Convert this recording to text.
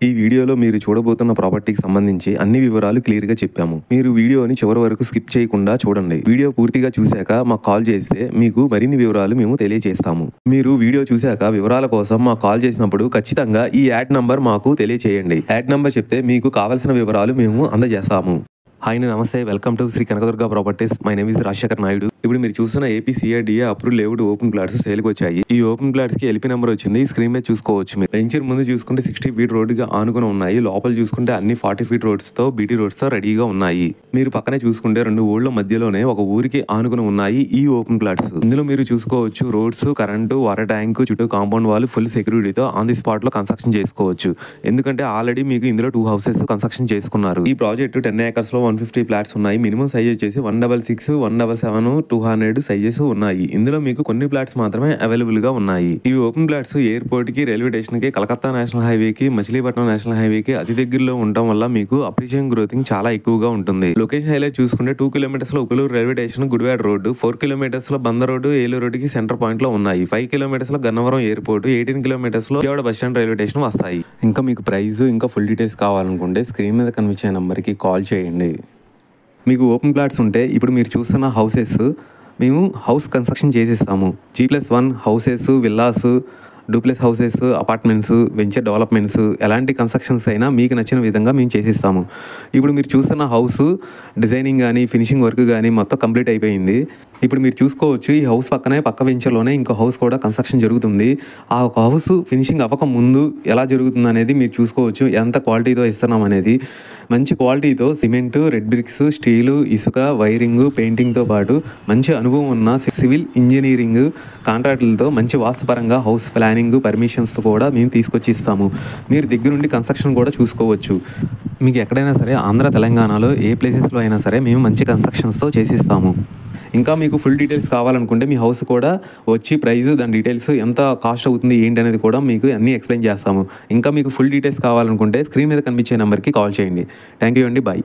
ఈ వీడియోలో మీరు చూడబోతున్న ప్రాపర్టీకి సంబంధించి అన్ని వివరాలు క్లియర్గా చెప్పాము. మీరు వీడియోని చివరి వరకు స్కిప్ చేయకుండా చూడండి. వీడియో పూర్తిగా చూశాక మాకు కాల్ చేస్తే మీకు మరిన్ని వివరాలు మేము తెలియజేస్తాము. మీరు వీడియో చూశాక వివరాల కోసం మాకు కాల్ చేసినప్పుడు ఖచ్చితంగా ఈ యాడ్ నంబర్ మాకు తెలియజేయండి. యాడ్ నంబర్ చెప్తే మీకు కావాల్సిన వివరాలు మేము అందజేస్తాము. హాయ్, నమస్తే. Welcome to Shri Kanakadurga properties. My name is Rajasekhar Naidu. ఇప్పుడు మీరు చూస్తున్న APCRDA approve layout open plots సేల్కి వచ్చాయి. ఈ ఓపెన్ ప్లాట్స్ కి ఎల్పీ నెంబర్ వచ్చింది. స్క్రీన్ మీద చూసుకోవచ్చు. మీరు వెంచర్ ముందు చూసుకుంటే 60 ఫీట్ రోడ్డుగా ఆనుకుని ఉన్నాయి. లోపల చూసుకుంటే అన్ని 40 ఫీట్ రోడ్స్ తో బీటీ రోడ్స్ తో రెడీగా ఉన్నాయి. మీరు పక్కనే చూసుకుంటే 2 ఊళ్ళ మధ్యలోనే ఒక ఊరికి ఆనుకుని ఉన్నాయి ఈ ఓపెన్ ప్లాట్స్. ఇందులో మీరు చూసుకోవచ్చు రోడ్స్, కరెంటు, వాటర్ ట్యాంక్, చుట్టూ కాంపౌండ్ వాళ్ళు ఫుల్ సెక్యూరిటీతో ఆన్ ది స్పాట్ లో కన్స్ట్రక్షన్ చేసుకోవచ్చు. ఎందుకంటే ఆల్రెడీ మీకు ఇందులో 2 హౌసెస్ కన్స్ట్రక్షన్ చేసుకున్నారు. ఈ ప్రాజెక్ట్ 10 acres లో 150 ఫ్లాట్స్ ఉన్నాయి. మినిమం సైజ్ వచ్చేసి 166, 177, 200 సైజెస్ ఉన్నాయి. ఇందులో మీకు కొన్ని ఫ్లాట్స్ మాత్రమే అవైలబుల్ గా ఉన్నాయి. ఈ ఓపెన్ ఫ్లాట్స్ ఎయిర్పోర్ట్ కి, రైల్వే స్టేషన్ కి, కలకత్తా నేషనల్ హైవే కి, మచిలీపట్నం నేషనల్ హైవే కి అతి దగ్గరలో ఉండటం వల్ల మీకు అప్రిషియేషన్ గ్రోతింగ్ చాలా ఎక్కువగా ఉంటుంది. లొకేషన్ హైలైట్ చూసుకుంటే 2 kilometers లో Uppuluru railway station, Gudivada road, 4 kilometers లో బంద రోడ్డు, ఏలూరు రోడ్డుకి సెంటర్ పాయింట్ లో ఉన్నాయి. 5 kilometers లో గన్నవరం ఎయిర్పోర్ట్, 18 kilometers లో Vijayawada bus stand railway station వస్తాయి. ఇంకా మీకు ప్రైస్ ఇంకా ఫుల్ డీటెయిల్స్ కావాలనుకుంటే స్క్రీన్ మీద కనిపించే నెంబర్ కి కాల్ చేయండి. మీకు ఓపెన్ ప్లాట్స్ ఉంటే ఇప్పుడు మీరు చూస్తున్న హౌసెస్ మేము హౌస్ కన్స్ట్రక్షన్ చేసేస్తాము. G+1 houses, villas, duplex houses, apartments, venture developments, ఎలాంటి కన్స్ట్రక్షన్స్ అయినా మీకు నచ్చిన విధంగా మేము చేసిస్తాము. ఇప్పుడు మీరు చూస్తున్న హౌస్ డిజైనింగ్ కానీ ఫినిషింగ్ వర్క్ కానీ మొత్తం కంప్లీట్ అయిపోయింది. ఇప్పుడు మీరు చూసుకోవచ్చు ఈ హౌస్ పక్కనే పక్క వెంచర్లోనే ఇంకో హౌస్ కూడా కన్స్ట్రక్షన్ జరుగుతుంది. ఆ ఒక హౌస్ ఫినిషింగ్ అవ్వక ముందు ఎలా జరుగుతుంది అనేది మీరు చూసుకోవచ్చు. ఎంత క్వాలిటీతో ఇస్తున్నాం అనేది. మంచి క్వాలిటీతో సిమెంట్, రెడ్ బ్రిక్స్, స్టీలు, ఇసుక, వైరింగ్, పెయింటింగ్తో పాటు మంచి అనుభవం ఉన్న సివిల్ ఇంజనీరింగ్ కాంట్రాక్టులతో మంచి వాస్తుపరంగా హౌస్ ప్లానింగ్ పర్మిషన్స్ కూడా మేము తీసుకొచ్చి ఇస్తాము. మీరు దగ్గరుండి కన్స్ట్రక్షన్ కూడా చూసుకోవచ్చు. మీకు ఎక్కడైనా సరే ఆంధ్ర తెలంగాణలో ఏ ప్లేసెస్లో అయినా సరే మేము మంచి కన్స్ట్రక్షన్స్తో చేసిస్తాము. ఇంకా మీకు ఫుల్ డీటెయిల్స్ కావాలనుకుంటే మీ హౌస్ కూడా వచ్చి ప్రైస్, దాని డీటెయిల్స్ ఎంత కాస్ట్ అవుతుంది ఏంటి అనేది కూడా మీకు అన్నీ ఎక్స్ప్లెయిన్ చేస్తాము. ఇంకా మీకు ఫుల్ డీటెయిల్స్ కావాలనుకుంటే స్క్రీన్ మీద కనిపించే నెంబర్కి కాల్ చేయండి. థ్యాంక్ యూ అండి. బాయ్.